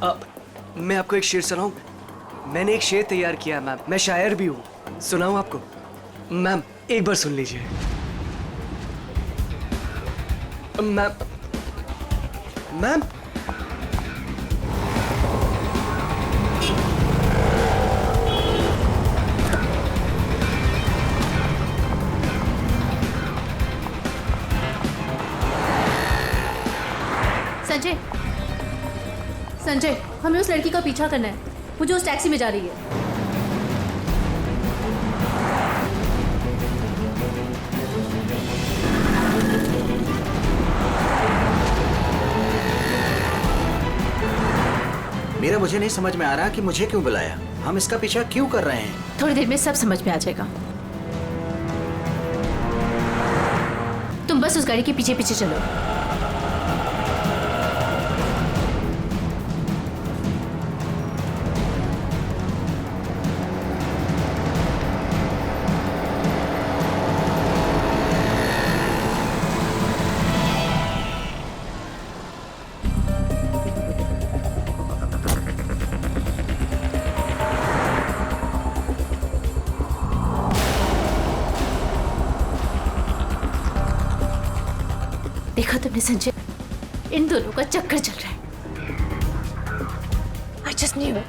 अब मैं आपको एक शेर सुनाऊं? मैंने एक शेर तैयार किया मैम, मैं शायर भी हूँ, सुनाऊं आपको? मैम एक बार सुन लीजिए। मैम मैम संजय, संजय, हमें उस लड़की का पीछा करना है। वो जो उस टैक्सी में जा रही है। मेरा मुझे नहीं समझ में आ रहा कि मुझे क्यों बुलाया, हम इसका पीछा क्यों कर रहे हैं। थोड़ी देर में सब समझ में आ जाएगा। तुम बस उस गाड़ी के पीछे पीछे चलो। देखा तुमने संजय, इन दोनों का चक्कर चल रहा है। I just knew it.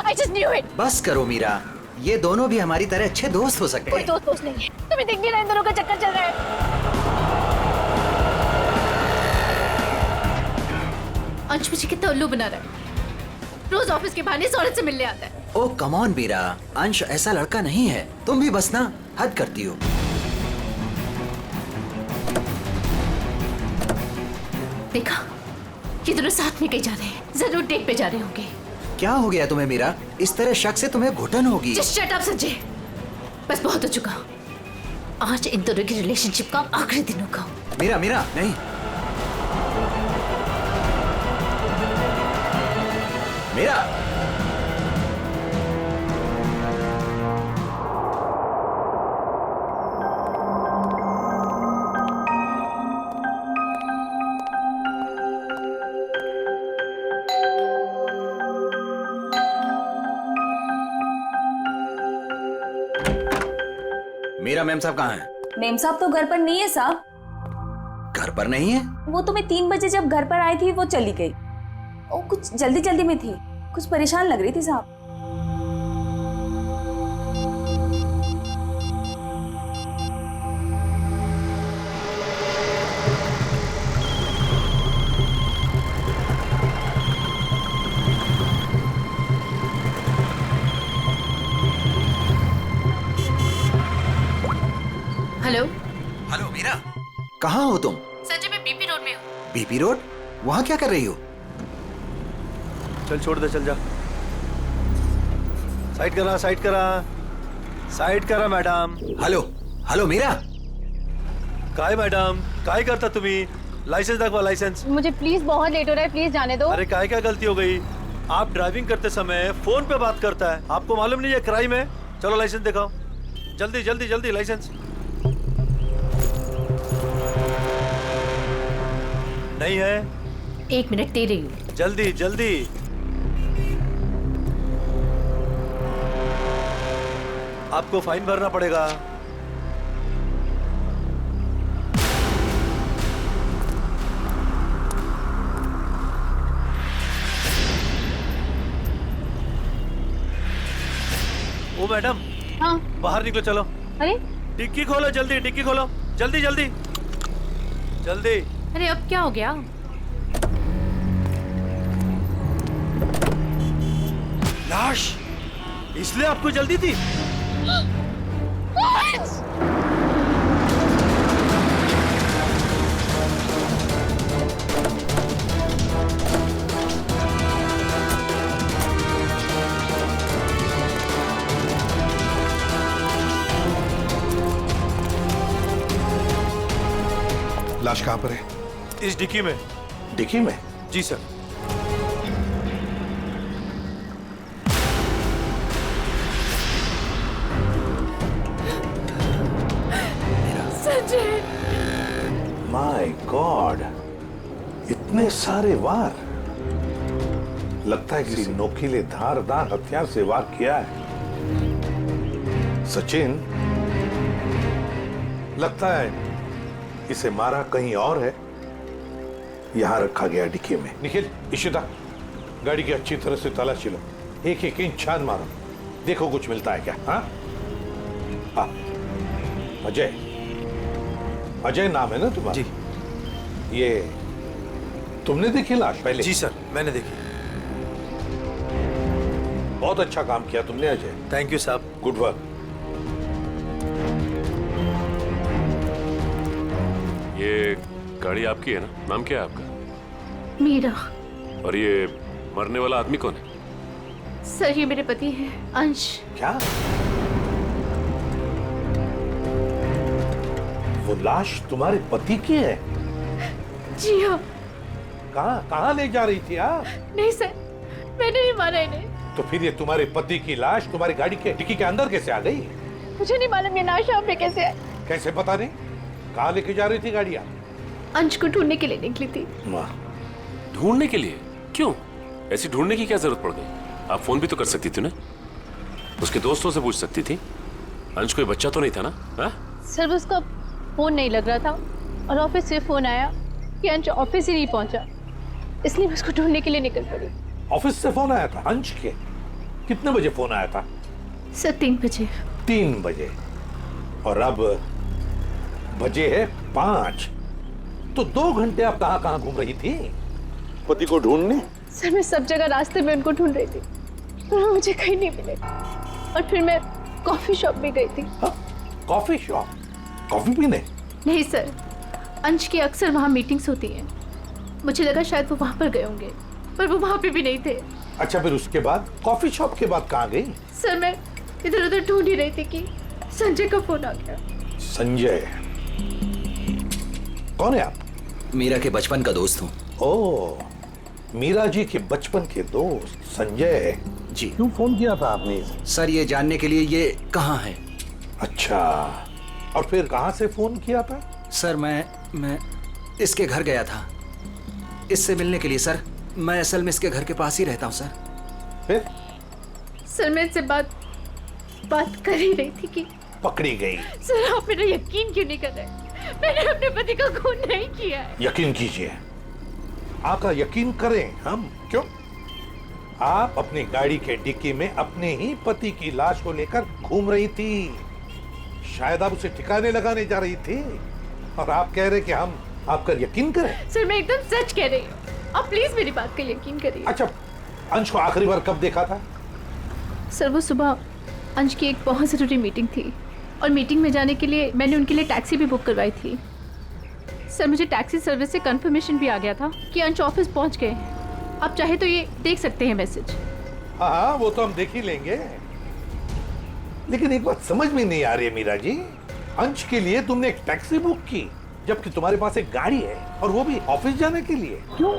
I just knew it. बस करो मीरा, ये दोनों भी हमारी तरह अच्छे दोस्त हो सकते कोई हैं। दोस्त नहीं है, तुम्हें दिख नहीं रहा इन दोनों का चक्कर चल रहा है। अंश मुझे कितना उल्लू बना रहा है। रोज ऑफिस के बहाने इस औरत से मिलने आता है। ओ कम ऑन मीरा, अंश ऐसा लड़का नहीं है, तुम भी बस ना हद करती हो। देखा, ये दोनों साथ में कहीं जा रहे हैं, जरूर डेट पे जा रहे होंगे। क्या हो गया तुम्हें मीरा? इस तरह शक से तुम्हें घुटन होगी। Just shut up संजय, बस बहुत हो चुका। आज इन दोनों की रिलेशनशिप का आखिरी दिन होगा। मीरा मीरा नहीं, मीरा मीरा मैम साहब कहाँ हैं? मेम साहब तो घर पर नहीं है साहब। घर पर नहीं है? वो तो मैं 3 बजे जब घर पर आई थी वो चली गई। वो कुछ जल्दी जल्दी में थी, कुछ परेशान लग रही थी साहब। हेलो हेलो मीरा, कहाँ हो तुम? संजय, मैं बीपी रोड में हूँ। BP road? वहाँ क्या कर रही हो? चल छोड़ दे, चल जा। साइड करा, साइड करा, साइड करा मैडम। हेलो हेलो मीरा, काय मैडम, काय करता तुम्ही? लाइसेंस दाखवा, लाइसेंस। मुझे प्लीज बहुत लेट हो रहा है, प्लीज जाने दो। अरे काय क्या गलती हो गई? आप ड्राइविंग करते समय फोन पे बात करता है, आपको मालूम नहीं है क्राइम है? चलो लाइसेंस दिखाओ, जल्दी जल्दी जल्दी लाइसेंस। नहीं है? 1 मिनट दे रही हूँ। जल्दी जल्दी। आपको फाइन भरना पड़ेगा। ओ मैडम, हाँ। बाहर निकलो, चलो। अरे डिक्की खोलो, जल्दी डिक्की खोलो, जल्दी जल्दी जल्दी। अरे अब क्या हो गया? लाश, इसलिए आपको जल्दी थी? लाश कहाँ पर है? इस डिक्की में। डिक्की में? जी सर। संजय, माय गॉड, इतने सारे वार। लगता है किसी नोकीले धारदार हथियार से वार किया है। सचिन, लगता है इसे मारा कहीं और है, यहां रखा गया डिक्की में। निखिल, इशिता, गाड़ी की अच्छी तरह से तलाशी लो, एक एक इंच छान मारो, देखो कुछ मिलता है क्या। हाँ हाँ, अजय, अजय नाम है ना तुम्हारा? जी। ये तुमने देखी लाश पहले? जी सर, मैंने देखी। बहुत अच्छा काम किया तुमने अजय। थैंक यू साहब। Good work. ये गाड़ी आपकी है ना? नाम क्या है आपका? मीरा। और ये मरने वाला आदमी कौन है? सर, ये मेरे पति हैं, अंश। क्या? वो लाश तुम्हारे पति की है? जी हाँ। कहाँ कहाँ ले जा रही थी आप? नहीं सर, मैंने नहीं मारा इन्हें। तो फिर ये तुम्हारे पति की लाश तुम्हारी गाड़ी के डिक्की के अंदर कैसे आ गई? मुझे नहीं मालूम ये लाश यहाँ पे कैसे है। कैसे पता नहीं? कहाँ लेके जा रही थी गाड़ी आप? अंश को ढूंढने के लिए निकली थी। वाह, ढूंढने के लिए? क्यों? ऐसी ढूंढने की क्या जरूरत पड़ गई? आप फोन भी तो कर सकती थी ना, उसके दोस्तों से पूछ सकती थी। अंश कोई बच्चा तो नहीं था ना? हा? सर, उसका फोन नहीं लग रहा था और ऑफिस से फोन आया कि अंश ऑफिस ही नहीं पहुंचा, इसलिए मैं उसको ढूंढने के लिए निकल पड़ी। ऑफिस से फोन आया था अंश के? कितने बजे फोन आया था? सर 3 बजे। 3 बजे, और अब बजे है 5। तो 2 घंटे आप कहाँ कहाँ घूम रही थी पति को ढूंढने? सर, मैं सब जगह रास्ते में उनको ढूंढ रही थी, पर वो मुझे कहीं नहीं मिले। और फिर मैं कॉफी शॉप भी गई थी। Coffee shop? कॉफी पीने? नहीं सर, अंश की अक्सर वहाँ मीटिंग्स होती हैं। मुझे लगा शायद वो वहाँ पर गए होंगे, पर वो वहाँ पे भी नहीं थे। अच्छा, फिर उसके बाद कॉफी शॉप के बाद कहाँ गई? सर, मैं इधर उधर ढूंढ ही रही थी कि संजय का फोन आ गया। संजय? कौन है आप? मीरा के बचपन का दोस्त हूँ। ओ, मीरा जी के बचपन के दोस्त संजय जी। क्यों फोन किया था आपने? सर, ये जानने के लिए ये कहाँ है। अच्छा, और फिर कहाँ से फोन किया था? सर, मैं इसके घर गया था इससे मिलने के लिए। सर, मैं असल में इसके घर के पास ही रहता हूँ सर। फिर? सर, मैं इनसे बात कर ही रही थी कि पकड़ी गई। सर, आप मेरा यकीन क्यों नहीं कर रहे? मैंने अपने पति का खून नहीं किया है। यकीन कीजिए, आपका यकीन करें हम? क्यों? आप अपनी गाड़ी के डिक्की में अपने ही पति की लाश को लेकर घूम रही थी। शायद आप उसे ठिकाने लगाने जा रही थी, और आप कह रहे कि हम आपका यकीन करें? सर, मैं एकदम सच कह रही हूँ, आप प्लीज मेरी बात का यकीन करिए। अच्छा, अंश को आखिरी बार कब देखा था? सर, वो सुबह अंश की एक बहुत ज़रूरी मीटिंग थी, और मीटिंग में जाने के लिए मैंने उनके लिए टैक्सी भी बुक करवाई थी। सर, मुझे टैक्सी सर्विस से कंफर्मेशन भी आ गया था कि अंश ऑफिस पहुंच गए। आप चाहे तो ये देख सकते हैं मैसेज। हाँ, वो तो हम देख ही लेंगे, लेकिन एक बात समझ में नहीं आ रही है मीरा जी। अंश के लिए तुमने एक टैक्सी बुक की, जबकि तुम्हारे पास एक गाड़ी है, और वो भी ऑफिस जाने के लिए। क्यों?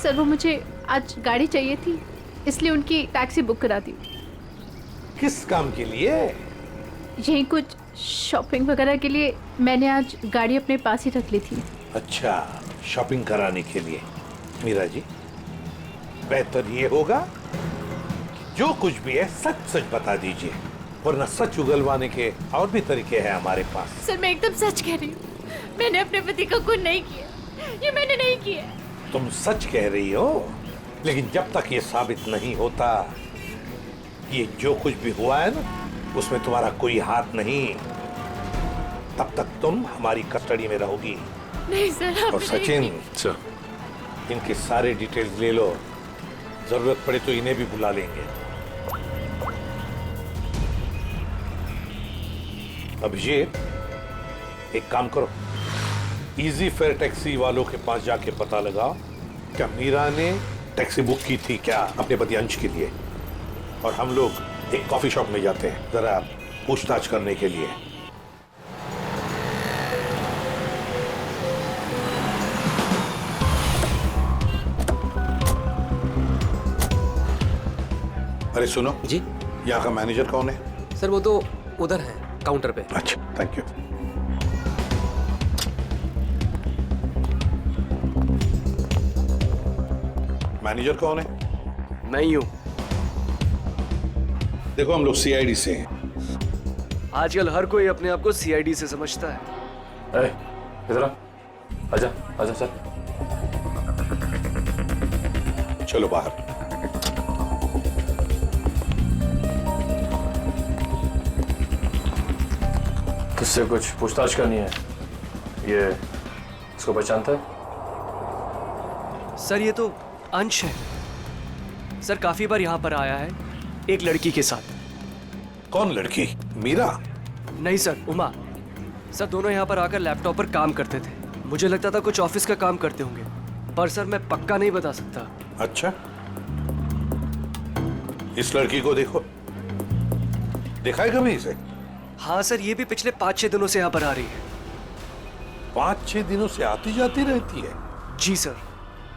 सर, वो मुझे आज गाड़ी चाहिए थी, इसलिए उनकी टैक्सी बुक करा दी। किस काम के लिए? यही कुछ शॉपिंग वगैरह के लिए मैंने आज गाड़ी अपने पास ही रख ली थी। अच्छा, शॉपिंग कराने के लिए। मीरा जी, बेहतर ये होगा कि जो कुछ भी है सच सच बता दीजिए, वरना सच उगलवाने के और भी तरीके हैं हमारे पास। सर, मैं एकदम सच कह रही हूँ, मैंने अपने पति का खून नहीं किया, ये मैंने नहीं किया। तुम सच कह रही हो, लेकिन जब तक ये साबित नहीं होता, ये जो कुछ भी हुआ है ना, उसमें तुम्हारा कोई हाथ नहीं, तब तक तुम हमारी कस्टडी में रहोगी। नहीं सर, और सचिन, सर, इनके सारे डिटेल्स ले लो, जरूरत पड़े तो इन्हें भी बुला लेंगे। अभिषेक, एक काम करो, इजी फेयर टैक्सी वालों के पास जाके पता लगाओ क्या मीरा ने टैक्सी बुक की थी क्या अपने पति अंश के लिए, और हम लोग एक कॉफी शॉप में जाते हैं जरा पूछताछ करने के लिए। अरे सुनो जी। यहाँ का मैनेजर कौन है? सर, वो तो उधर है काउंटर पे। अच्छा, थैंक यू। मैनेजर कौन है? मैं ही हूं। देखो हम लोग सीआईडी से हैं। आजकल हर कोई अपने आप को सीआईडी से समझता है। इधर आ, आजा आजा सर। चलो बाहर। किससे कुछ पूछताछ करनी है? ये इसको पहचानता है? सर ये तो अंश है। सर काफी बार यहाँ पर आया है एक लड़की के साथ। कौन लड़की? मीरा? नहीं सर, उमा। सर दोनों यहाँ पर आकर लैपटॉप पर काम करते थे। मुझे लगता था कुछ ऑफिस का काम करते होंगे, पर सर मैं पक्का नहीं बता सकता। अच्छा, इस लड़की को देखो, देखा है कभी इसे? हाँ सर, ये भी पिछले 5-6 दिनों से यहाँ पर आ रही है। 5-6 दिनों से आती जाती रहती है? जी सर।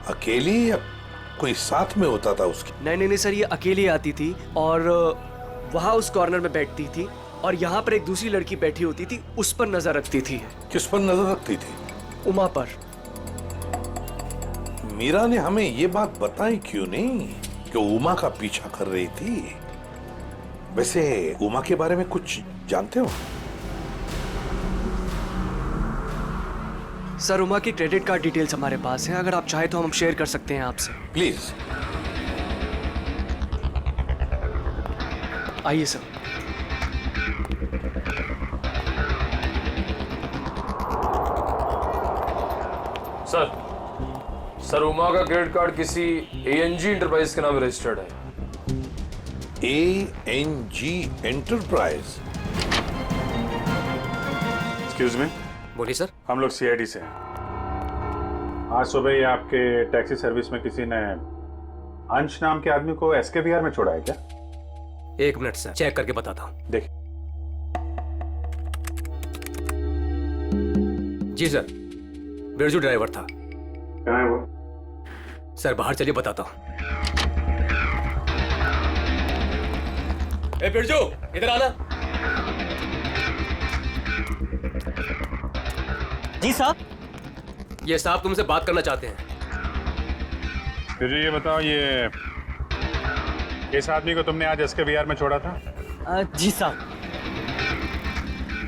अकेली या कोई साथ में होता था उसके? नहीं सर, ये अकेली आती थी और वहाँ उस कॉर्नर में बैठती थी और यहाँ पर एक दूसरी लड़की बैठी होती थी, उस पर नजर रखती थी। किस पर नजर रखती थी? उमा पर। मीरा ने हमें ये बात बताई क्यों नहीं कि उमा का पीछा कर रही थी? वैसे उमा के बारे में कुछ जानते हो? सर उमा की क्रेडिट कार्ड डिटेल्स हमारे पास हैं, अगर आप चाहे तो हम शेयर कर सकते हैं आपसे। प्लीज। आइए सर। सर उमा का क्रेडिट कार्ड किसी ANG इंटरप्राइज के नाम रजिस्टर्ड है। ANG enterprise? Excuse me. बोलिए सर। हम लोग CID से हैं। आज सुबह ही आपके टैक्सी सर्विस में किसी ने अंश नाम के आदमी को SKVR में छोड़ा है क्या? 1 मिनट सर, चेक करके बताता हूँ। देखिए। जी सर, बिरजू ड्राइवर था। कहाँ है वो? सर बाहर चलिए, बताता हूँ। ए बिरजू, इधर आना। जी साहब। ये साहब तुमसे बात करना चाहते हैं। फिर ये बताओ, ये इस आदमी को तुमने आज SKVR में छोड़ा था? जी साहब।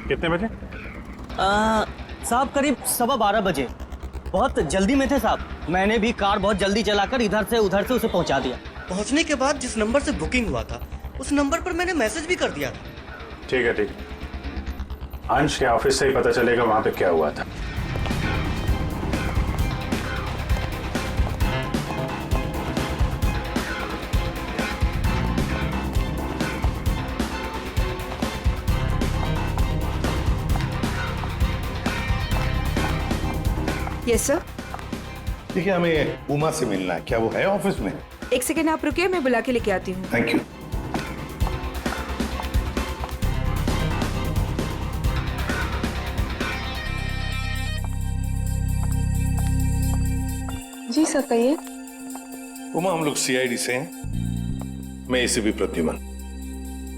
कितने बजे? साहब करीब 12:15 बजे। बहुत जल्दी में थे साहब। मैंने भी कार बहुत जल्दी चलाकर इधर से उधर से उसे पहुंचा दिया। पहुंचने के बाद जिस नंबर से बुकिंग हुआ था उस नंबर पर मैंने मैसेज भी कर दिया था। ठीक है, ठीक। अंश के ऑफिस से ही पता चलेगा वहां पे क्या हुआ था। Yes sir. देखिए, हमें उमा से मिलना है। क्या वो है ऑफिस में? 1 सेकेंड आप रुकिए, मैं बुला के लेके आती हूँ। Thank you. जी सर, कहिए। उमा, हम लोग CID से हैं। मैं ACP प्रद्युमन।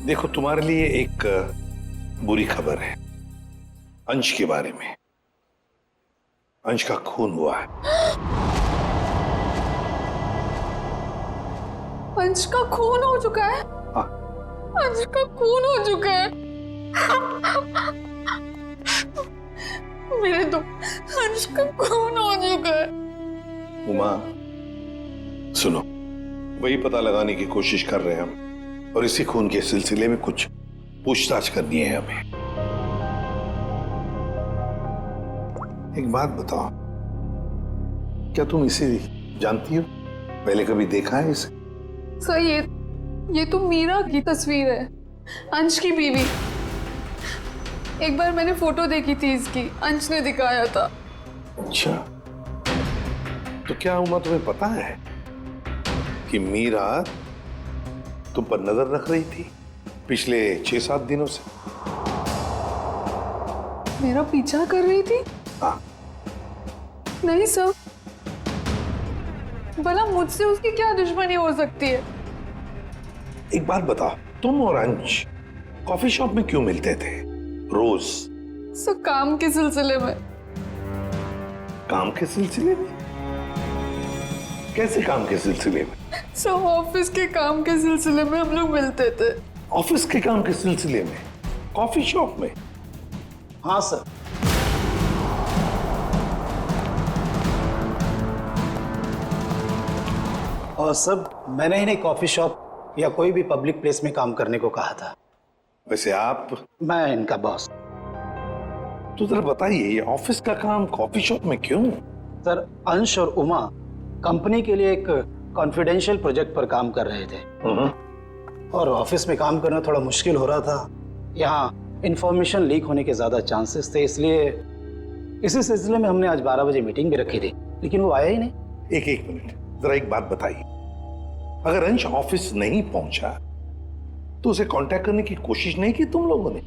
देखो, तुम्हारे लिए एक बुरी खबर है। अंश के बारे में। अंश का खून हुआ है। अंश का खून हो चुका है? हाँ। अंश का खून हो चुका है। मेरे तो अंश का खून हो चुका है। उमा, सुनो, वही पता लगाने की कोशिश कर रहे हैं हम, और इसी खून के सिलसिले में कुछ पूछताछ करनी है हमें। एक बात बताओ, क्या तुम इसे जानती हो? पहले कभी देखा है इसे? सर ये तो मीरा की तस्वीर है, अंश की बीवी। एक बार मैंने फोटो देखी थी इसकी, अंश ने दिखाया था। अच्छा, तो क्या उमा तुम्हें पता है कि मीरा तुम पर नजर रख रही थी पिछले 6-7 दिनों से? मेरा पीछा कर रही थी? हाँ। नहीं सर, भला मुझसे उसकी क्या दुश्मनी हो सकती है? एक बात बताओ, तुम और अंश कॉफी शॉप में क्यों मिलते थे रोज? सर काम के सिलसिले में। काम के सिलसिले में? कैसे काम के सिलसिले में? सब ऑफिस के काम के सिलसिले में हम लोग मिलते थे। ऑफिस के काम के सिलसिले में? कॉफी शॉप में? हाँ सर। और सर मैंने इन्हें कॉफी शॉप या कोई भी पब्लिक प्लेस में काम करने को कहा था। वैसे आप? मैं इनका बॉस। तो जरा बताइए, ये ऑफिस का काम कॉफी शॉप में क्यों? सर अंश और उमा कंपनी के लिए एक कॉन्फिडेंशियल प्रोजेक्ट पर काम कर रहे थे और ऑफिस में काम करना थोड़ा मुश्किल हो रहा था। यहाँ इंफॉर्मेशन लीक होने के ज्यादा चांसेस थे, इसलिए इसी सिलसिले में हमने आज 12 बजे मीटिंग भी रखी थी, लेकिन वो आया ही नहीं। एक मिनट, जरा एक बात बताइए, अगर अंश ऑफिस नहीं पहुंचा तो उसे कांटेक्ट करने की कोशिश नहीं की तुम लोगों ने?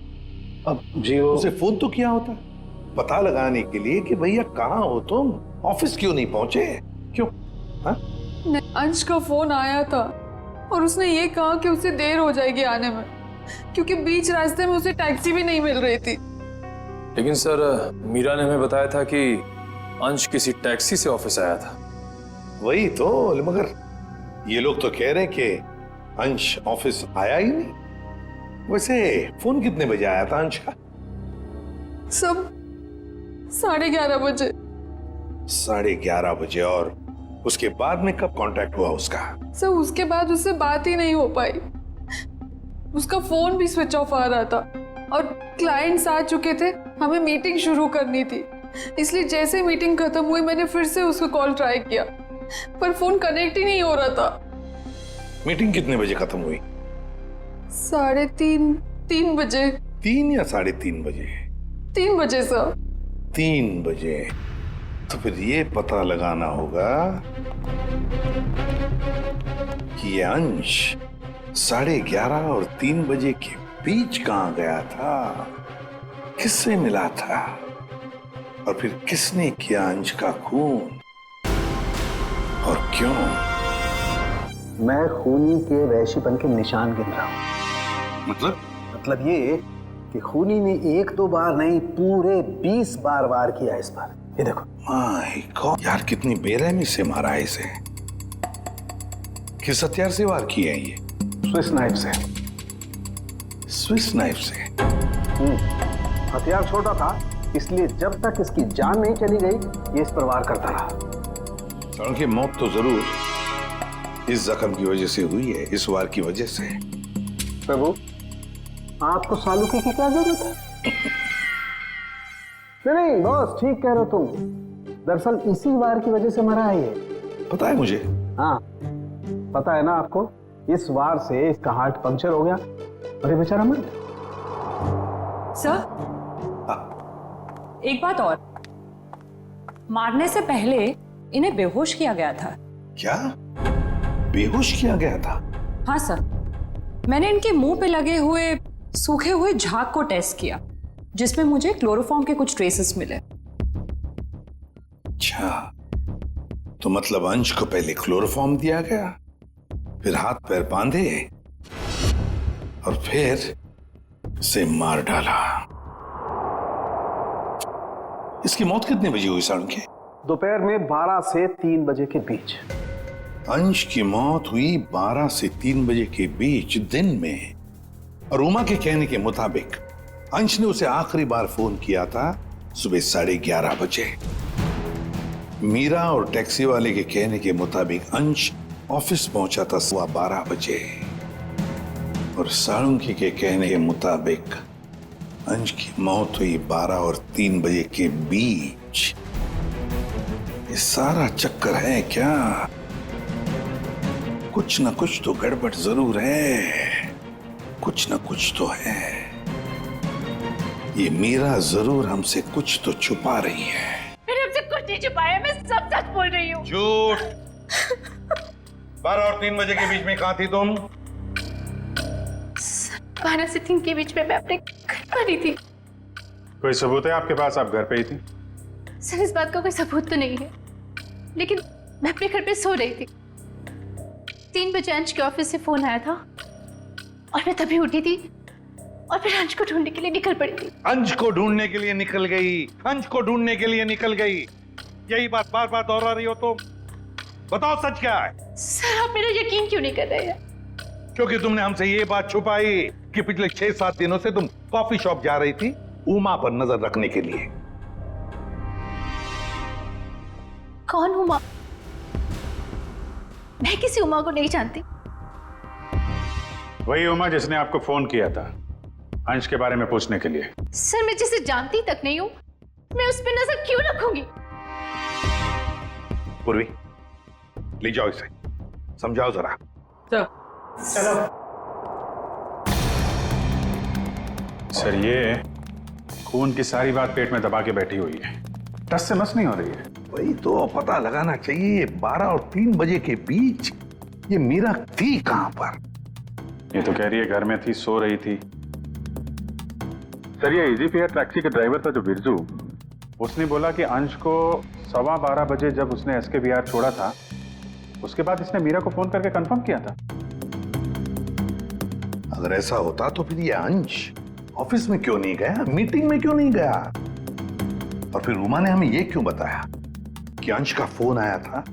अब जी वो उसे फोन तो किया होता पता लगाने के लिए कि भैया कहाँ हो तुम, ऑफिस क्यों नहीं पहुंचे? क्यों? हाँ? अंश का फोन आया था और उसने ये कहा कि उसे देर हो जाएगी आने में, क्योंकि बीच रास्ते में उसे टैक्सी भी नहीं मिल रही थी। लेकिन सर मीरा ने हमें बताया था कि अंश किसी टैक्सी से ऑफिस आया था। वही तो, मगर ये लोग तो कह रहे हैं कि अंश ऑफिस आया ही नहीं। वैसे फोन कितने बजे आया था अंश का? सब 11:30 बजे। 11:30 बजे। और उसके बाद में कब कांटेक्ट हुआ उसका? सर उसके बाद उससे बात ही नहीं हो पाई, उसका फोन भी स्विच ऑफ आ रहा था और क्लाइंट्स आ चुके थे, हमें मीटिंग शुरू करनी थी, इसलिए जैसे मीटिंग खत्म हुई मैंने फिर से उसको कॉल ट्राई किया पर फोन कनेक्ट ही नहीं हो रहा था। मीटिंग कितने बजे खत्म हुई? 3:30 बजे। 3 या 3:30 बजे? 3 बजे सर। 3 बजे। तो फिर ये पता लगाना होगा कि ये अंश 11:30 और 3 बजे के बीच कहां गया था, किससे मिला था और फिर किसने किया अंश का खून और क्यों? मैं खूनी के वैश्यपन के निशान गिन रहा हूँ। मतलब ये कि खूनी ने 1-2 बार नहीं पूरे 20 बार वार किया इस पर। ये देखो। माय गॉड यार, कितनी बेरहमी से मारा है इसे। किस हथियार से वार किए हैं ये? स्विस नाइफ से। स्विस नाइफ से? हथियार छोटा था, इसलिए जब तक इसकी जान नहीं चली गई ये इस पर वार करता रहा। सालू की मौत तो जरूर इस जख्म की वजह से हुई है, इस वार की वजह से। प्रभु, आपको सालूकी की क्या जरूरत है? नहीं बॉस, ठीक कह रहे हो तुम। दरअसल इसी वार की वजह से मरा है ये। पता है मुझे। हाँ पता है ना आपको, इस वार से इसका हार्ट पंक्चर हो गया और ये बेचारा मर गया। सर एक बात और, मारने से पहले इन्हें बेहोश किया गया था। क्या बेहोश किया गया था? हाँ सर, मैंने इनके मुंह पे लगे हुए सूखे हुए झाग को टेस्ट किया जिसमें मुझे क्लोरोफॉर्म के कुछ ट्रेसेस मिले। अच्छा, तो मतलब अंश को पहले क्लोरोफॉर्म दिया गया, फिर हाथ पैर बांधे और फिर से मार डाला। इसकी मौत कितने बजे हुई साढ़े के? दोपहर में 12 से 3 बजे के बीच। अंश की मौत हुई 12 से 3 बजे के बीच दिन में, और उमा के कहने के मुताबिक अंश ने उसे आखिरी बार फोन किया था सुबह 11:30 बजे। मीरा और टैक्सी वाले के कहने के मुताबिक अंश ऑफिस पहुंचा था 12:15 बजे, और साळुंकी के कहने के मुताबिक अंश की मौत हुई 12 और 3 बजे के बीच। ये सारा चक्कर है क्या? कुछ न कुछ तो गड़बड़ जरूर है, कुछ न कुछ तो है। ये मीरा जरूर हमसे कुछ तो छुपा रही है। मैंने हमसे कुछ नहीं छुपाया, मैं सब सच बोल रही हूँ। झूठ। 12 और 3 बजे के बीच में कहाँ थी तुम? 12 से 3 के बीच में मैं अपने घर पर ही थी। कोई सबूत है आपके पास, आप घर पे ही थी? सर इस बात का कोई सबूत तो नहीं है, लेकिन मैं अपने घर पे सो रही थी। 3 बजे अंश के ऑफिस से फोन आया था और मैं तभी उठी थी और फिर अंश को ढूंढने के लिए निकल पड़ी थी। अंश को ढूंढने के लिए निकल गई, अंश को ढूंढने के लिए निकल गई, यही बात बार बार दोहरा रही हो तुम। बताओ सच क्या है? सर आप मेरा यकीन क्यों नहीं कर रहे हैं? क्योंकि तुमने हमसे ये बात छुपाई कि पिछले 6-7 दिनों से तुम कॉफी शॉप जा रही थी उमा पर नजर रखने के लिए। कौन उमा? मैं किसी उमा को नहीं जानती। वही उमा जिसने आपको फोन किया था अंश के बारे में पूछने के लिए। सर मैं जिसे जानती तक नहीं हूँ, मैं उस पर नजर क्यों रखूंगी? पूर्वी, ले जाओ इसे, समझाओ जरा। चलो। सर ये खून की सारी बात पेट में दबा के बैठी हुई है, टस से मस नहीं हो रही है। वही तो पता लगाना चाहिए 12 और 3 बजे के बीच ये मीरा थी कहां पर? ये तो कह रही है घर में थी, सो रही थी। सर ये इजी फेयर टैक्सी के ड्राइवर था जो बिरजू, उसने बोला कि अंश को 12:15 बजे जब उसने एसके विहार छोड़ा था उसके बाद इसने मीरा को फोन करके कंफर्म किया था। अगर ऐसा होता तो फिर ये अंश ऑफिस में क्यों नहीं गया, मीटिंग में क्यों नहीं गया? और फिर उमा ने हमें ये क्यों बताया कि अंश का फोन आया था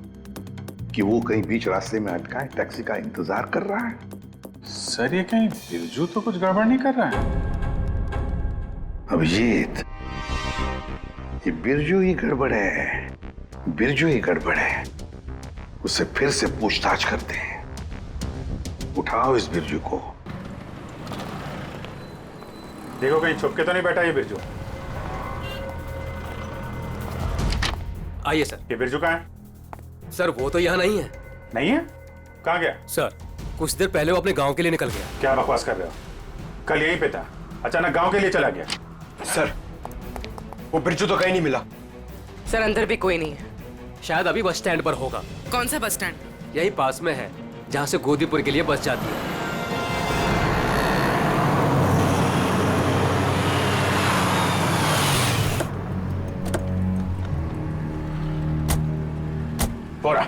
कि वो कहीं बीच रास्ते में अटका है, टैक्सी का इंतजार कर रहा है? सर ये कहीं बिरजू तो कुछ गड़बड़ नहीं कर रहा है? अभिजीत, ये बिरजू ही गड़बड़ है, बिरजू ही गड़बड़ है। उससे फिर से पूछताछ करते हैं। उठाओ इस बिरजू को। देखो कहीं छुप के तो नहीं बैठा ये बिरजू। आइए सर। ये बिरजू कहाँ है? सर वो तो यहाँ नहीं है। नहीं है? कहाँ गया? सर कुछ देर पहले वो अपने गांव के लिए निकल गया। क्या बकवास कर रहे हो? कल यहीं पे था, अचानक गांव के लिए चला गया। सर वो बिरजू तो कहीं नहीं मिला। सर अंदर भी कोई नहीं है। शायद अभी बस स्टैंड पर होगा। कौन सा बस स्टैंड? यही पास में है जहाँ से गोदीपुर के लिए बस जाती है। बोरा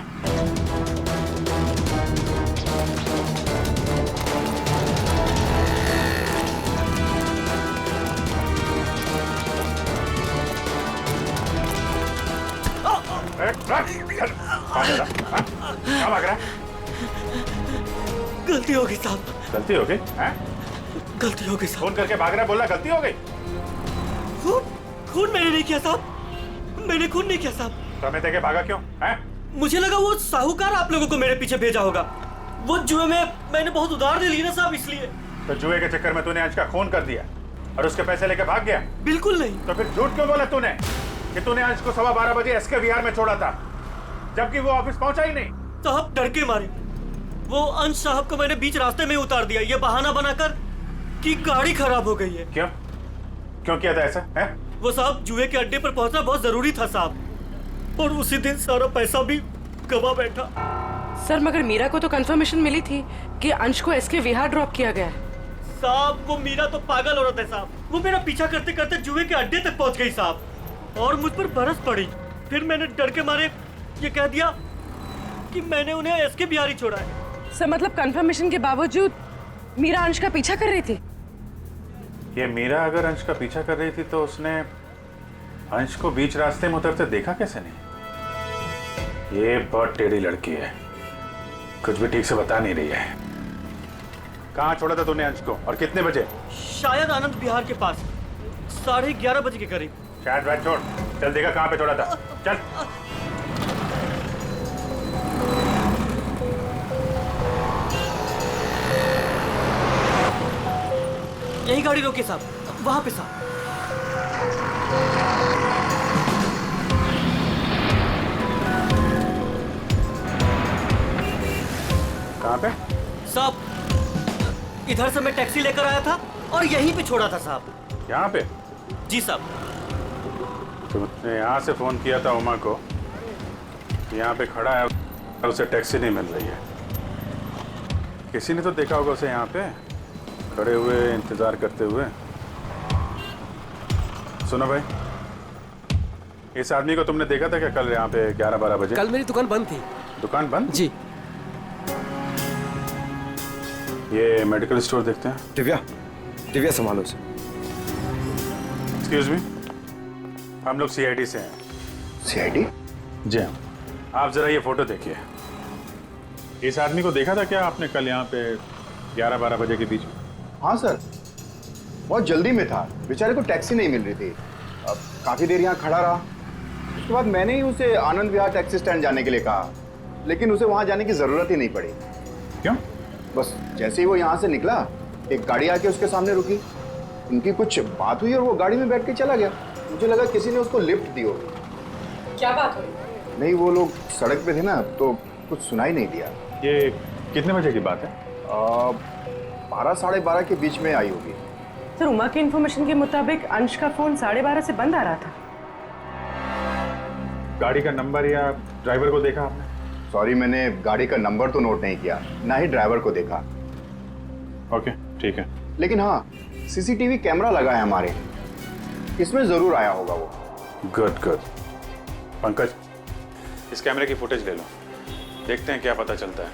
क्या भाग रहा है? गलती हो गई साहब। गलती हो गई? गलती हो गई साहब। फोन करके भाग रहा है, बोला गलती हो गई। खून मैंने नहीं किया साहब, मैंने खून नहीं किया साहब। तो हमें देखे भागा क्यों? मुझे लगा वो साहूकार आप लोगों को मेरे पीछे भेजा होगा। वो जुए में मैंने बहुत उधार दे ली ना साहब, इसलिए। तो जुए के चक्कर में तूने अंश का खून कर दिया और उसके पैसे लेकर भाग गया? बिल्कुल नहीं। तो फिर झूठ क्यों बोला तूने कि तूने अंश को 12:15 बजे एसके विहार में छोड़ा था, जबकि वो ऑफिस पहुंचा ही नहीं? साहब डर के मारे वो अंश साहब को मैंने बीच रास्ते में उतार दिया, ये बहाना बनाकर कि गाड़ी खराब हो गई है। क्यों क्यों किया था ऐसा? वो साहब जुए के अड्डे पर पहुंचना बहुत जरूरी था साहब, और उसी दिन सारा पैसा भी गवा बैठा। सर मगर मीरा को तो कंफर्मेशन मिली थी कि अंश को एसके विहार ड्रॉप किया गया है। साहब वो मीरा तो पागल औरत है साहब, वो मेरा पीछा करते करते जुए के अड्डे तक पहुंच गई साहब, और मुझ पर बरस पड़ी। फिर मैंने डर के मारे ये कह दिया कि मैंने उन्हें एसके बिहार ही छोड़ा है। सर मतलब कंफर्मेशन के बावजूद मीरा अंश का पीछा कर रही थी? ये मीरा अगर अंश का पीछा कर रही थी तो उसने अंश को बीच रास्ते में उतरते देखा कैसे नहीं? ये बहुत टेढ़ी लड़की है, कुछ भी ठीक से बता नहीं रही है। कहाँ छोड़ा था तूने अंश को और कितने बजे? शायद आनंद विहार के पास 11:30 बजे के करीब। शायद बात छोड़, चल देखा कहाँ पे छोड़ा था, चल। यही गाड़ी रोके साहब, वहां पे साहब। कहाँ पे? साहब इधर से मैं टैक्सी लेकर आया था और यहीं पे छोड़ा था साहब। यहाँ पे? जी साहब। तुमने यहाँ से फोन किया था उमा को, यहाँ पे खड़ा है और उसे टैक्सी नहीं मिल रही है। किसी ने तो देखा होगा उसे यहाँ पे खड़े हुए इंतजार करते हुए। सुनो भाई, इस आदमी को तुमने देखा था क्या कल यहाँ पे 11-12 बजे? कल मेरी दुकान बंद थी। दुकान बंद? जी। ये मेडिकल स्टोर देखते हैं। दिव्या संभालो इसे। एक्सक्यूज मी, हम लोग सीआईडी से हैं। सीआईडी? जी हाँ। आप जरा ये फोटो देखिए। इस आदमी को देखा था क्या आपने कल यहाँ पे 11-12 बजे के बीच में? हाँ सर, बहुत जल्दी में था, बेचारे को टैक्सी नहीं मिल रही थी। अब काफ़ी देर यहाँ खड़ा रहा। उसके बाद मैंने ही उसे आनंद विहार टैक्सी स्टैंड जाने के लिए कहा, लेकिन उसे वहाँ जाने की ज़रूरत ही नहीं पड़ी। क्यों? बस जैसे ही वो यहाँ से निकला, एक गाड़ी आके उसके सामने रुकी। उनकी कुछ बात हुई और वो गाड़ी में बैठ के चला गया। मुझे लगा किसी ने उसको लिफ्ट दी होगी। क्या बात हुई? नहीं, वो लोग सड़क पे थे ना, तो कुछ सुनाई नहीं दिया। ये कितने बजे की बात है? 12-12:30 के बीच में आई होगी। सर, उमा के इन्फॉर्मेशन के मुताबिक अंश का फोन 12:30 से बंद आ रहा था। गाड़ी का नंबर या ड्राइवर को देखा आपने? सॉरी, मैंने गाड़ी का नंबर तो नोट नहीं किया, ना ही ड्राइवर को देखा। ओके, ठीक है। लेकिन हाँ, सीसीटीवी कैमरा लगा है हमारे, इसमें जरूर आया होगा वो। Good good. पंकज, इस कैमरे की फुटेज ले लो, देखते हैं क्या पता चलता है,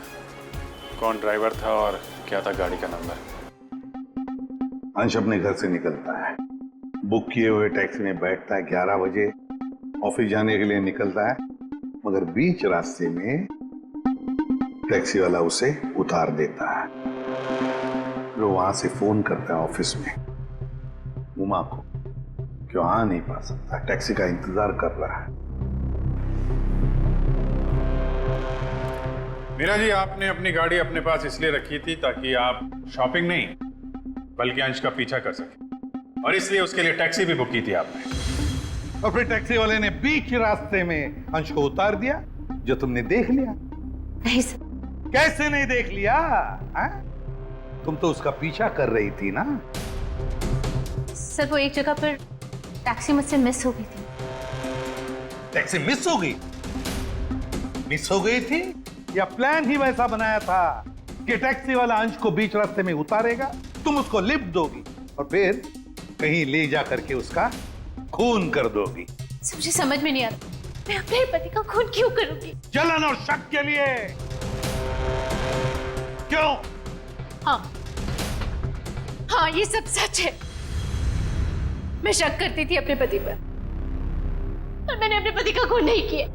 कौन ड्राइवर था और क्या था गाड़ी का नंबर। अंश अपने घर से निकलता है, बुक किए हुए टैक्सी में बैठता है, 11 बजे ऑफिस जाने के लिए निकलता है, मगर बीच रास्ते में टैक्सी वाला उसे उतार देता है। फिर वहां से फोन करता है ऑफिस में उमा को, क्यों आ नहीं पा सकता, टैक्सी का इंतजार कर रहा है। मीरा जी, आपने अपनी गाड़ी अपने पास इसलिए रखी थी ताकि आप शॉपिंग नहीं बल्कि अंश का पीछा कर सके, और इसलिए उसके लिए टैक्सी भी बुक की थी आपने। और फिर टैक्सी वाले ने बीच रास्ते में अंश को उतार दिया, जो तुमने देख लिया। नहीं सर। कैसे नहीं देख लिया? हा? तुम तो उसका पीछा कर रही थी ना। सर, वो एक जगह पर टैक्सी मुझसे मिस हो गई थी। टैक्सी मिस हो गई? मिस हो गई थी या प्लान ही वैसा बनाया था कि टैक्सी वाला अंश को बीच रास्ते में उतारेगा, तुम उसको लिफ्ट दोगी और फिर कहीं ले जा करके उसका खून कर दोगी? मुझे समझ में नहीं आ रहा, मैं अपने पति का खून क्यों करूंगी? जलन और शक के लिए। क्यों? हाँ, ये सब सच है। मैं शक करती थी अपने पति पर, पर मैंने अपने पति का खून नहीं किया।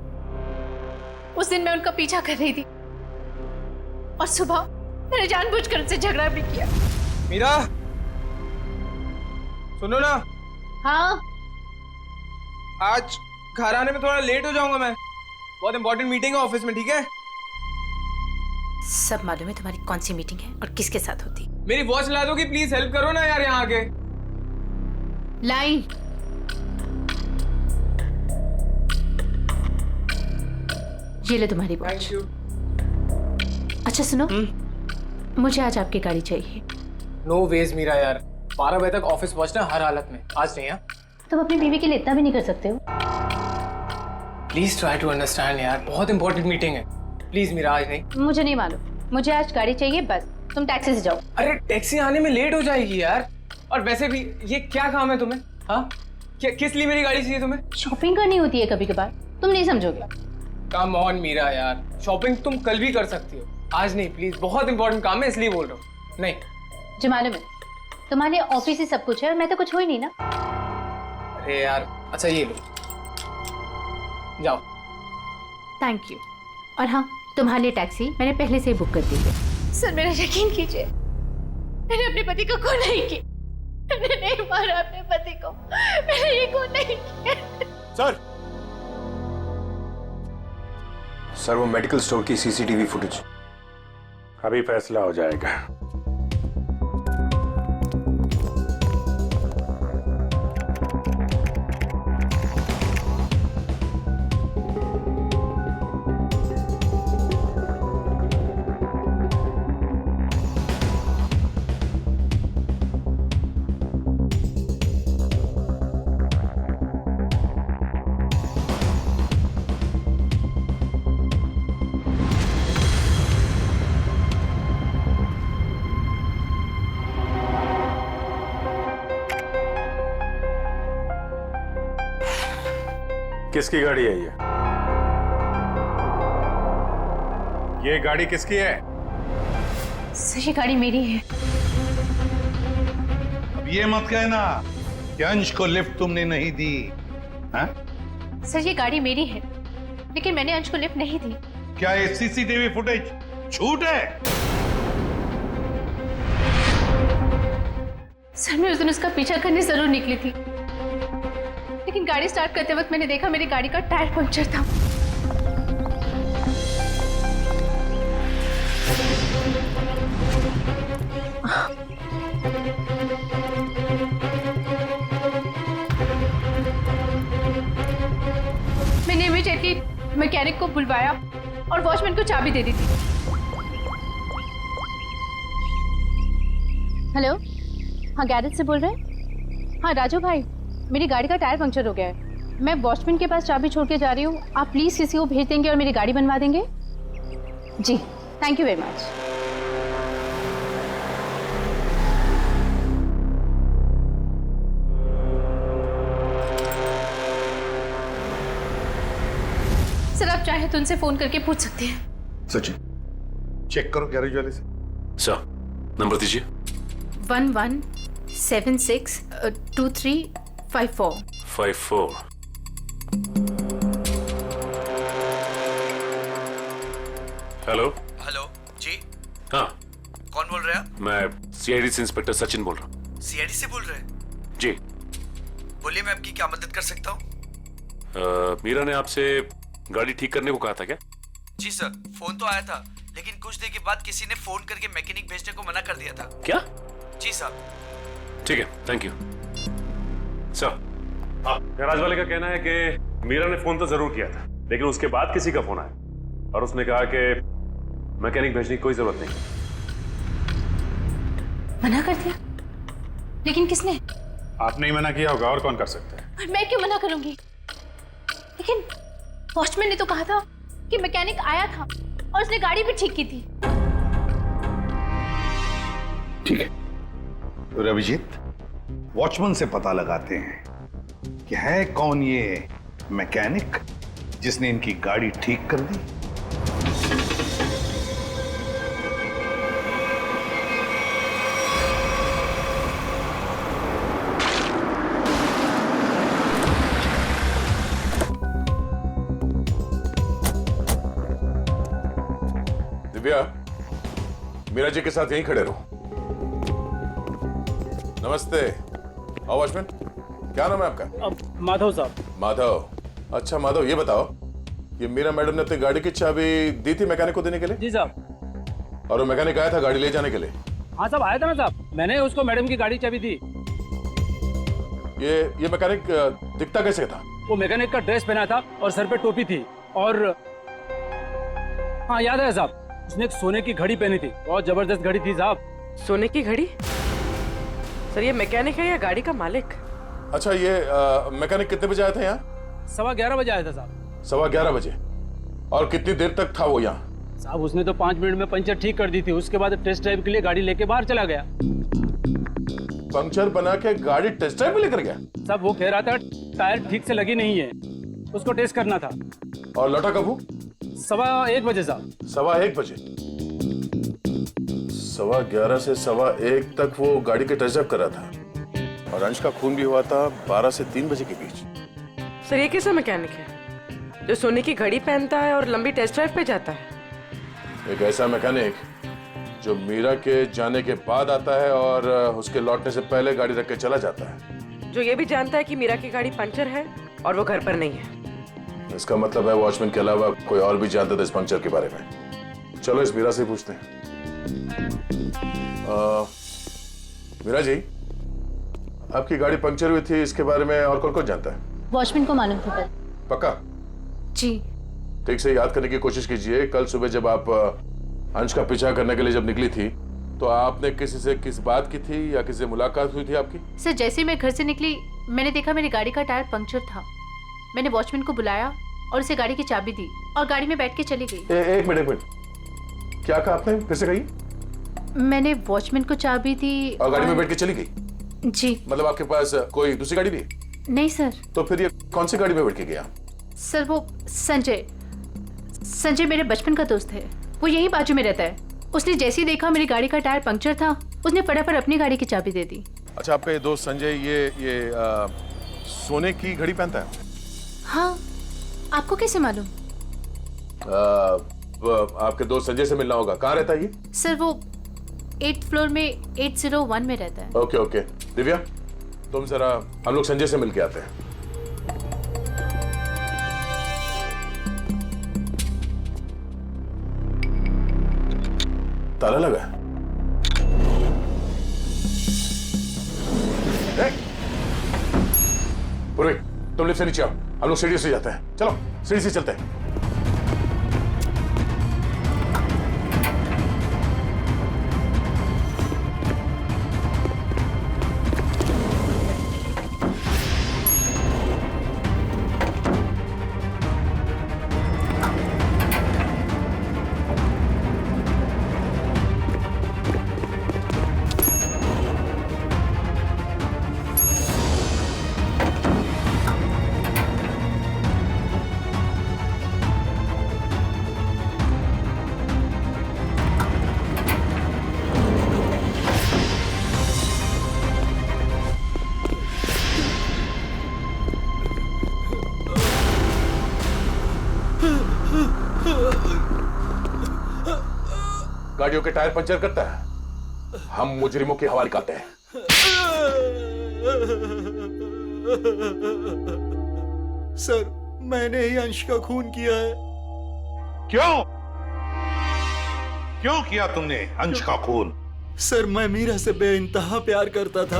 उस दिन मैं उनका पीछा कर रही थी और सुबह मैंने जानबूझकर उनसे झगड़ा भी किया। मीरा, सुनो ना। हाँ? आज घर आने में थोड़ा लेट हो जाऊंगा मैं, बहुत इंपॉर्टेंट मीटिंग है ऑफिस में, ठीक है? सब मालूम है तुम्हारी कौन सी मीटिंग है और किसके साथ होती। मेरी वॉच ला दोगी प्लीज? हेल्प करो ना यार यहाँ आके। लाई। ये ले तुम्हारी वॉच। Thank you. अच्छा सुनो, मुझे आज आपकी गाड़ी चाहिए। नो वेज मीरा यार, 12 बजे तक ऑफिस पहुंचना हर हालत में, आज नहीं। तुम अपनी बीवी के लिए इतना भी नहीं कर सकते हो? प्लीज ट्राई टू अंडरस्टैंड यार, बहुत इंपॉर्टेंट मीटिंग है। प्लीज मीरा, आज नहीं। मुझे नहीं मालूम, मुझे आज गाड़ी चाहिए बस। तुम टैक्सी से जाओ। अरे टैक्सी आने में लेट हो जाएगी यार, और वैसे भी ये क्या काम है तुम्हें? हाँ, किस लिए मेरी गाड़ी चाहिए तुम्हें? शॉपिंग करनी होती है कभी कभार, तुम नहीं समझोगे। कम ऑन मीरा यार, शॉपिंग तुम कल भी कर सकती हो, आज नहीं प्लीज, बहुत इंपॉर्टेंट काम है इसलिए बोल रहा हूँ। नहीं जो मालूम है तुम्हारे ऑफिस ही सब कुछ है और मैं तो कुछ हो ही नहीं ना। अरे यार, अच्छा ये लो, जाओ। Thank you. और हाँ, तुम्हारे लिए टैक्सी मैंने पहले से ही बुक कर दी है। सर मेरा यकीन कीजिए, मैंने अपने पति को खून नहीं किया, मैंने नहीं मारा अपने पति को, मैंने ये खून नहीं किया। सर वो मेडिकल स्टोर की सीसीटीवी फुटेज। अभी फैसला हो जाएगा। किसकी गाड़ी है ये गाड़ी किसकी है? सर ये गाड़ी मेरी है। अब ये मत कहना कि अंश को लिफ्ट तुमने नहीं दी। हाँ? सर ये गाड़ी मेरी है, लेकिन मैंने अंश को लिफ्ट नहीं दी। क्या ये सीसीटीवी फुटेज छूट है। सर मैं उस दिन उसका पीछा करने जरूर निकली थी, लेकिन गाड़ी स्टार्ट करते वक्त मैंने देखा मेरी गाड़ी का टायर पंक्चर था। मैंने इमीडिएटली मैकेनिक को बुलवाया और वॉचमैन को चाबी दे दी थी। हेलो, हाँ गैरेज से बोल रहे हैं? हाँ राजू भाई, मेरी गाड़ी का टायर पंक्चर हो गया है। मैं वॉचमैन के पास चाबी छोड़ के जा रही हूँ, आप प्लीज़ किसी को भेज देंगे और मेरी गाड़ी बनवा देंगे? जी, thank you very much. Sir आप चाहे तो उनसे फोन करके पूछ सकते हैं। सचिन, चेक करो गैरेज वाले से। सर नंबर दीजिए। 11762354। हेलो। हेलो जी, हाँ कौन बोल रहे हैं आप? मैं सीआईडी से इंस्पेक्टर सचिन बोल रहा हूँ। सीआईडी से बोल रहे हैं? जी बोलिए, मैं आपकी क्या मदद कर सकता हूँ? मीरा ने आपसे गाड़ी ठीक करने को कहा था क्या? जी सर, फोन तो आया था, लेकिन कुछ देर के बाद किसी ने फोन करके मैकेनिक भेजने को मना कर दिया था। क्या? जी साहब। ठीक है, थैंक यू सर। गैराज वाले का कहना है कि मीरा ने फोन तो जरूर किया था, लेकिन उसके बाद किसी का फोन आया और उसने कहा कि मैकेनिक भेजने की कोई जरूरत नहीं। मना कर दिया? लेकिन किसने? आपने ही मना किया होगा, और कौन कर सकता है? और मैं क्यों मना करूंगी? लेकिन वॉचमैन ने तो कहा था कि मैकेनिक आया था और उसने गाड़ी भी ठीक की थी। ठीक है, तो अभिजीत, वॉचमैन से पता लगाते हैं कि है कौन ये मैकेनिक जिसने इनकी गाड़ी ठीक कर दी। दिव्या, मीरा जी के साथ यहीं खड़े रहो। नमस्ते। आओ वॉचमैन, क्या नाम है आपका? माधव साहब। माधव, अच्छा माधव, ये बताओ, ये मीरा मैडम ने अपनी गाड़ी की चाबी दी थी मैकेनिक को देने के लिए? जी साहब। और वो मैकेनिक आया था गाड़ी ले जाने के लिए? हाँ साहब, आया था ना साहब, मैंने उसको मैडम की गाड़ी चाबी दी। ये मैकेनिक दिखता कैसे था? वो मैकेनिक का ड्रेस पहना था और सर पे टोपी थी, और हाँ याद है साहब, उसने एक सोने की घड़ी पहनी थी, बहुत जबरदस्त घड़ी थी साहब। सोने की घड़ी? सर ये मैकेनिक है या गाड़ी का मालिक? अच्छा, ये मैकेनिक कितने बजे आया था यहाँ? 11:15 बजे आया था साहब। 11:15 बजे? और कितनी देर तक था वो यहाँ? साहब उसने तो 5 मिनट में पंचर ठीक कर दी थी, उसके बाद टेस्ट ड्राइव के लिए गाड़ी लेके बाहर चला गया। पंक्चर बना के गाड़ी टेस्ट ड्राइव में लेकर गया? साहब वो कह रहा था टायर ठीक से लगी नहीं है, उसको टेस्ट करना था। और लौटा कब वो? 1:15 बजे साहब। 1:15 बजे? 11:15 से 1:15 तक वो गाड़ी के टेस्ट ड्राइव कर रहा था, और अंश का खून भी हुआ था 12 से 3 बजे के बीच। सर ये कैसा मैकेनिक है जो सोने की घड़ी पहनता है और लंबी टेस्ट ड्राइव पे जाता है? एक ऐसा मैकेनिक जो मीरा के जाने के बाद आता है और उसके लौटने से पहले गाड़ी रख के चला जाता है, जो ये भी जानता है कि मीरा की गाड़ी पंचर है और वो घर पर नहीं है। इसका मतलब है वॉचमैन के अलावा कोई और भी जानता था इस पंक्चर के बारे में। चलो इस मीरा से पूछते हैं। मीरा जी, आपकी गाड़ी पंक्चर हुई थी, इसके बारे में और कौन जानता है? वॉचमैन को मालूम था। पक्का? जी। ठीक से याद करने की कोशिश कीजिए, कल सुबह जब आप अंश का पीछा करने के लिए जब निकली थी, तो आपने किसी से किस बात की थी या किसी से मुलाकात हुई थी आपकी? सर जैसे ही मैं घर से निकली, मैंने देखा मेरी गाड़ी का टायर पंक्चर था। मैंने वॉचमैन को बुलाया और उसे गाड़ी की चाबी दी और गाड़ी में बैठ के चली गई। एक मिनट, क्या कहा आपने? फिर से कहिए। मैंने वॉचमैन को चाबी दी और गाड़ी में बैठ के चली गई? जी। मतलब आपके पास कोई दूसरी गाड़ी भी है? नहीं सर। तो फिर ये कौन सी गाड़ी में बैठ के गया? सर वो संजय मेरे बचपन का दोस्त है, वो यही बाजू में रहता है। उसने जैसे ही देखा मेरी गाड़ी का टायर पंक्चर था, उसने फटाफट अपनी गाड़ी की चाबी दे दी। अच्छा, आपका दोस्त संजय ये सोने की घड़ी पहनता है? हाँ, आपको कैसे मालूम? आपके दोस्त संजय से मिलना होगा। कहाँ रहता है ये? सर वो 8th फ्लोर में 801 में रहता है। Okay okay. दिव्या तुम जरा, हम लोग संजय से मिल के आते हैं। ताला लगा है। पूर्वी तुम लिफ्ट से नीचे आओ, हम लोग सीढ़ी से जाते हैं। चलो सीढ़ी से चलते हैं। गाड़ियों के टायर पंचर करता है, हम मुजरिमों के हवाले करते हैं। सर मैंने ही अंश का खून किया है। क्यों क्यों किया तुमने अंश का खून? सर मैं मीरा से बेइंतहा प्यार करता था।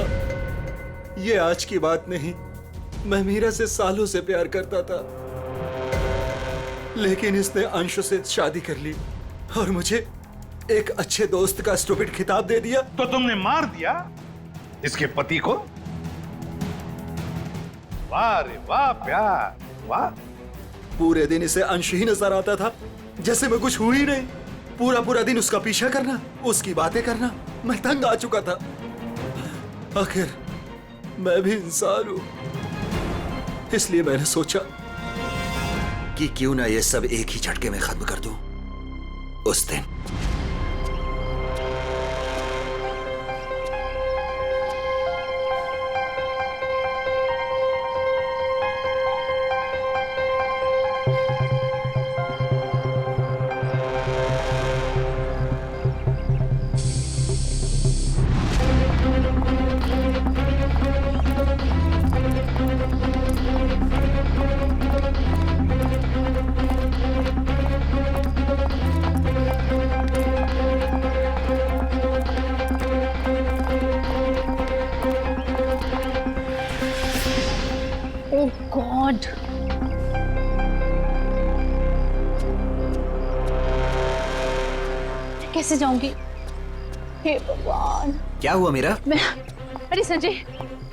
ये आज की बात नहीं, मैं मीरा से सालों से प्यार करता था, लेकिन इसने अंश से शादी कर ली और मुझे एक अच्छे दोस्त का स्टूपिड खिताब दे दिया। तो तुमने मार दिया इसके पति को? वाह रे वाह प्यार, वाह। पूरे दिन इसे अंश ही नजर आता था, जैसे मैं कुछ हुई नहीं। पूरा पूरा दिन उसका पीछा करना, उसकी बातें करना, मैं तंग आ चुका था। आखिर मैं भी इंसान हूं, इसलिए मैंने सोचा कि क्यों ना ये सब एक ही झटके में खत्म कर दूं। उस दिन गॉड, कैसे जाऊंगी? हे भगवान। क्या हुआ मीरा? अरे संजय,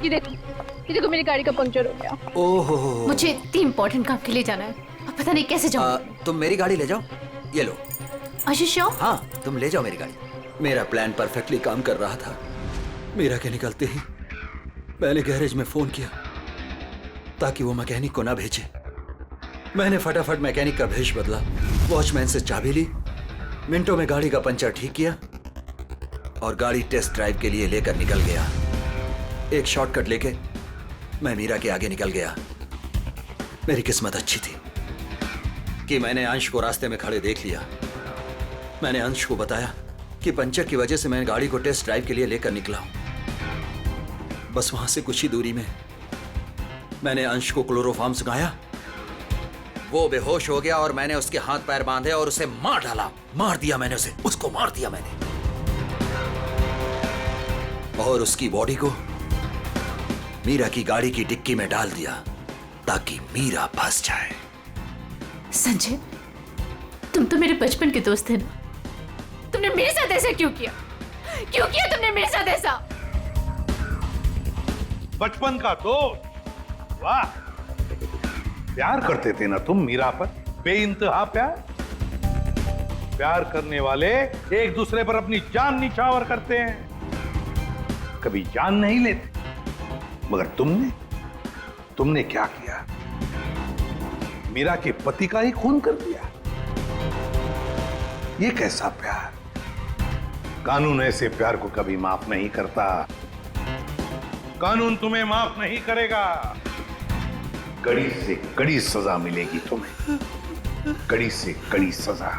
ये देखो मेरी गाड़ी का पंक्चर हो गया। ओहो, मुझे इतनी इंपॉर्टेंट काम के लिए जाना है, अब पता नहीं कैसे जाऊंगी। तुम मेरी गाड़ी ले जाओ, ये लो। आशीष, हाँ तुम ले जाओ मेरी गाड़ी। मेरा प्लान परफेक्टली काम कर रहा था। मीरा के निकलते ही मैंने गैरेज में फोन किया ताकि वो मैकेनिक को ना भेजे। मैंने फटाफट मैकेनिक का भेष बदला, वॉचमैन से चाबी ली, मिनटों में गाड़ी का पंचर ठीक किया और गाड़ी टेस्ट ड्राइव के लिए लेकर निकल गया। एक शॉर्टकट लेके मैं मीरा के आगे निकल गया। मेरी किस्मत अच्छी थी कि मैंने अंश को रास्ते में खड़े देख लिया। मैंने अंश को बताया कि पंचर की वजह से मैं गाड़ी को टेस्ट ड्राइव के लिए लेकर निकला हूं। बस वहां से कुछ ही दूरी में मैंने अंश को क्लोरोफॉर्म सुनाया, वो बेहोश हो गया और मैंने उसके हाथ पैर बांधे और उसे मार डाला। मार दिया मैंने उसे, उसको मार दिया मैंने, और उसकी बॉडी को मीरा की गाड़ी की डिक्की में डाल दिया ताकि मीरा फंस जाए। संजय, तुम तो मेरे बचपन के दोस्त थे ना, तुमने मेरे साथ ऐसा क्यों किया? क्यों किया तुमने मेरे साथ ऐसा? बचपन का दोस्त, वाह। प्यार करते थे ना तुम मीरा पर, बेइंतहा प्यार। प्यार करने वाले एक दूसरे पर अपनी जान निछावर करते हैं, कभी जान नहीं लेते। मगर तुमने क्या किया? मीरा के पति का ही खून कर दिया। ये कैसा प्यार? कानून ऐसे प्यार को कभी माफ नहीं करता। कानून तुम्हें माफ नहीं करेगा। कड़ी से कड़ी सजा मिलेगी तुम्हें, कड़ी से कड़ी सजा।